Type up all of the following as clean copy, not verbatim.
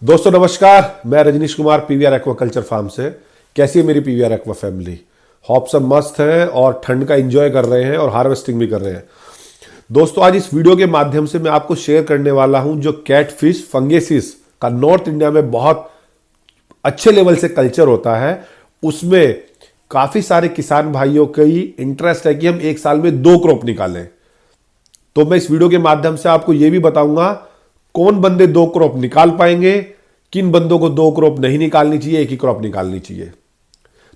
दोस्तों नमस्कार, मैं Rajneesh Kumar PVR aquaculture farm से। कैसी है मेरी पीवीआर एक्वा फैमिली? होप सब मस्त है और ठंड का एंजॉय कर रहे हैं और हार्वेस्टिंग भी कर रहे हैं। दोस्तों आज इस वीडियो के माध्यम से मैं आपको शेयर करने वाला हूं जो कैटफिश फंगेसिस का नॉर्थ इंडिया में बहुत अच्छे लेवल से कल्चर होता है, उसमें काफी सारे किसान भाइयों का ही इंटरेस्ट है कि हम एक साल में 2 क्रॉप निकालें। तो मैं इस वीडियो के माध्यम से आपको यह भी बताऊंगा कौन बंदे 2 क्रॉप निकाल पाएंगे, किन बंदों को 2 क्रॉप नहीं निकालनी चाहिए, एक ही क्रॉप निकालनी चाहिए।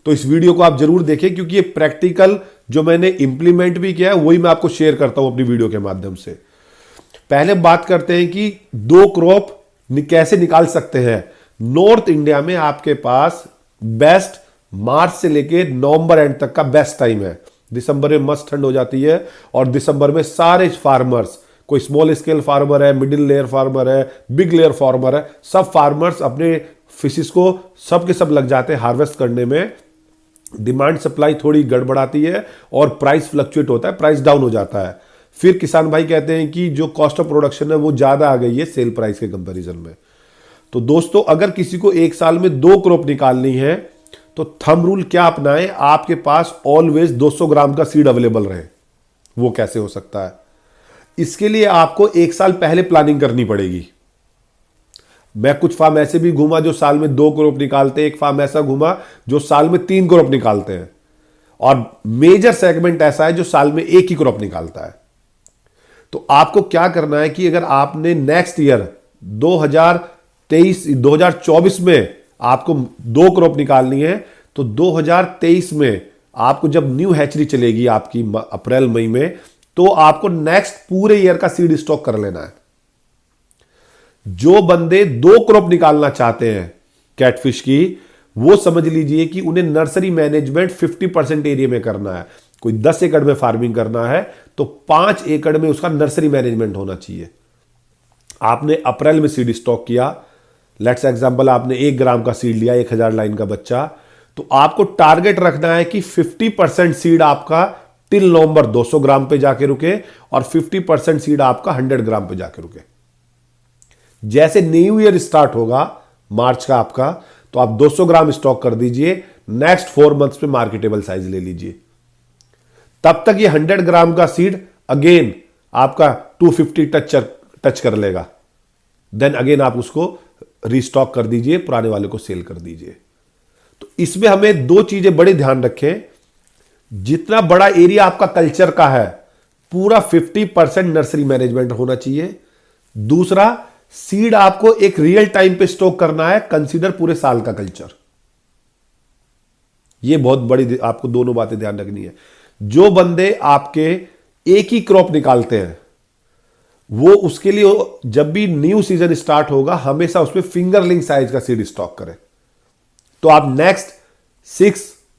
तो इस वीडियो को आप जरूर देखें क्योंकि ये प्रैक्टिकल जो मैंने इंप्लीमेंट भी किया है वही मैं आपको शेयर करता हूं अपनी वीडियो के माध्यम से। पहले बात करते हैं कि 2 क्रॉप कैसे निकाल सकते हैं। नॉर्थ इंडिया में आपके पास बेस्ट मार्च से लेकर नवंबर एंड तक का बेस्ट टाइम है। दिसंबर में मस्त ठंड हो जाती है और दिसंबर में सारे फार्मर्स, कोई स्मॉल स्केल फार्मर है, मिडिल लेयर फार्मर है, बिग लेयर फार्मर है, सब फार्मर्स अपने फिशेस को सब के सब लग जाते हैं हार्वेस्ट करने में। डिमांड सप्लाई थोड़ी गड़बड़ाती है और प्राइस फ्लक्चुएट होता है, प्राइस डाउन हो जाता है। फिर किसान भाई कहते हैं कि जो कॉस्ट ऑफ प्रोडक्शन है वो ज्यादा आ गई है सेल प्राइस के कंपैरिजन में। तो दोस्तों अगर किसी को एक साल में 2 क्रॉप निकालनी है तो थंब रूल क्या अपनाएं, आपके पास ऑलवेज 200 ग्राम का सीड अवेलेबल रहे। वो कैसे हो सकता है? इसके लिए आपको एक साल पहले प्लानिंग करनी पड़ेगी। मैं कुछ फार्म ऐसे भी घूमा जो साल में 2 क्रॉप निकालते हैं, एक फार्म ऐसा घूमा जो साल में 3 क्रॉप निकालते हैं, और मेजर सेगमेंट ऐसा है जो साल में 1 ही क्रॉप निकालता है। तो आपको क्या करना है कि अगर आपने नेक्स्ट ईयर 2024 में आपको 2 क्रॉप निकालनी है तो 2023 में आपको जब न्यू हैचरी चलेगी आपकी अप्रैल मई में, तो आपको नेक्स्ट पूरे ईयर का सीड स्टॉक कर लेना है। जो बंदे 2 क्रॉप निकालना चाहते हैं कैटफिश की, वो समझ लीजिए कि उन्हें नर्सरी मैनेजमेंट 50% एरिया में करना है। कोई 10 एकड़ में फार्मिंग करना है तो 5 एकड़ में उसका नर्सरी मैनेजमेंट होना चाहिए। आपने अप्रैल में सीड स्टॉक किया, लेट्स एग्जांपल आपने 1 ग्राम का सीड लिया, 1000 लाइन का बच्चा, तो आपको टारगेट रखना है कि 50% सीड आपका टिल नवंबर 200 ग्राम पे जाके रुके और 50% सीड आपका 100 ग्राम पे जाके रुके। जैसे न्यू ईयर स्टार्ट होगा मार्च का आपका, तो आप 200 ग्राम स्टॉक कर दीजिए, नेक्स्ट 4 मंथ्स पे मार्केटेबल साइज ले लीजिए। तब तक ये 100 ग्राम का सीड अगेन आपका 250 टच कर लेगा। देन अगेन आप उसको रीस्टॉक कर दीजिए, पुराने वाले को सेल कर दीजिए। तो इसमें हमें 2 चीजें बड़े ध्यान रखें। जितना बड़ा एरिया आपका कल्चर का है, पूरा 50% नर्सरी मैनेजमेंट होना चाहिए। दूसरा, सीड आपको एक रियल टाइम पे स्टॉक करना है, कंसीडर पूरे साल का कल्चर। ये बहुत बड़ी आपको दोनों बातें ध्यान रखनी है। जो बंदे आपके एक ही क्रॉप निकालते हैं, वो उसके लिए जब भी न्यू सीजन स्टार्ट होगा हमेशा उसमें फिंगरलिंग साइज का सीड स्टॉक करें। तो आप नेक्स्ट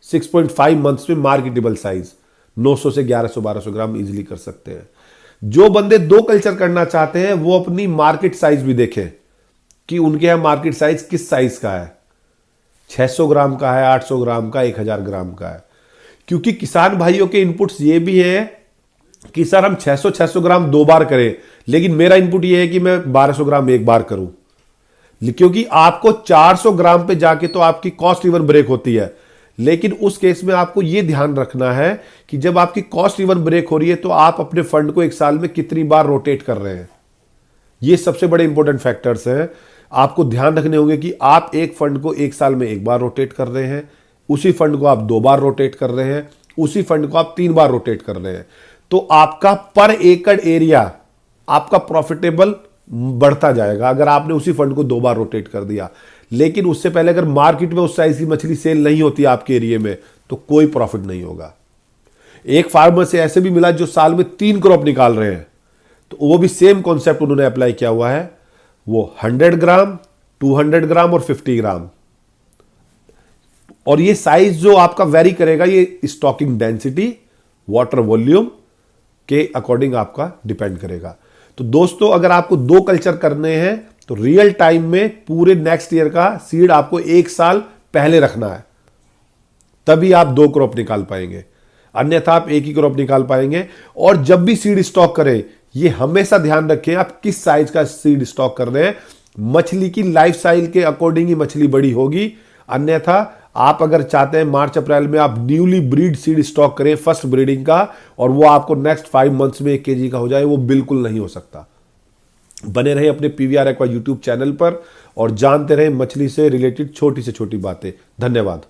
6.5 मंथ्स में मार्केटेबल साइज 900 से 1100-1200 ग्राम इजीली कर सकते हैं। जो बंदे 2 कल्चर करना चाहते हैं वो अपनी मार्केट साइज भी देखें कि उनके यहां मार्केट साइज किस साइज का है, 600 ग्राम का है, 800 ग्राम का, 1000 ग्राम का है। क्योंकि किसान भाइयों के इनपुट्स ये भी है कि सर हम 600 ग्राम 2 बार करें, लेकिन मेरा इनपुट ये है कि मैं 1200 ग्राम 1 बार करूं। क्योंकि आपको 400 ग्राम पे जाके तो आपकी कॉस्ट इवन ब्रेक होती है, लेकिन उस केस में आपको यह ध्यान रखना है कि जब आपकी कॉस्ट इवन ब्रेक हो रही है तो आप अपने फंड को एक साल में कितनी बार रोटेट कर रहे हैं। ये सबसे बड़े इंपॉर्टेंट फैक्टर्स हैं, आपको ध्यान रखने होंगे कि आप एक फंड को एक साल में 1 बार रोटेट कर रहे हैं, उसी फंड को आप 2 बार रोटेट कर रहे हैं, उसी फंड को आप 3 बार रोटेट कर रहे हैं। तो आपका पर एकड़ एरिया आपका प्रॉफिटेबल बढ़ता जाएगा अगर आपने उसी फंड को 2 बार रोटेट कर दिया। लेकिन उससे पहले अगर मार्केट में उस साइज की मछली सेल नहीं होती आपके एरिया में तो कोई प्रॉफिट नहीं होगा। एक फार्मर से ऐसे भी मिला जो साल में 3 क्रॉप निकाल रहे हैं, तो वो भी सेम कॉन्सेप्ट उन्होंने अप्लाई किया हुआ है। वो 100 ग्राम, 200 ग्राम और 50 ग्राम, और ये साइज जो आपका वेरी करेगा, ये स्टॉकिंग डेंसिटी, वाटर वॉल्यूम के अकॉर्डिंग आपका डिपेंड करेगा। तो दोस्तों अगर आपको 2 कल्चर करने हैं तो रियल टाइम में पूरे नेक्स्ट ईयर का सीड आपको 1 साल पहले रखना है, तभी आप 2 क्रॉप निकाल पाएंगे, अन्यथा आप 1 ही क्रॉप निकाल पाएंगे। और जब भी सीड स्टॉक करें ये हमेशा ध्यान रखें आप किस साइज का सीड स्टॉक कर रहे हैं। मछली की लाइफ साइकिल के अकॉर्डिंग ही मछली बड़ी होगी। अन्यथा आप अगर चाहते हैं मार्च अप्रैल में आप न्यूली ब्रीड सीड स्टॉक करें फर्स्ट ब्रीडिंग का, और वो आपको नेक्स्ट 5 मंथ्स में 1 kg का हो जाए, वो बिल्कुल नहीं हो सकता। बने रहे अपने पीवीआर एक्वा यूट्यूब चैनल पर और जानते रहे मछली से रिलेटेड छोटी से छोटी बातें। धन्यवाद।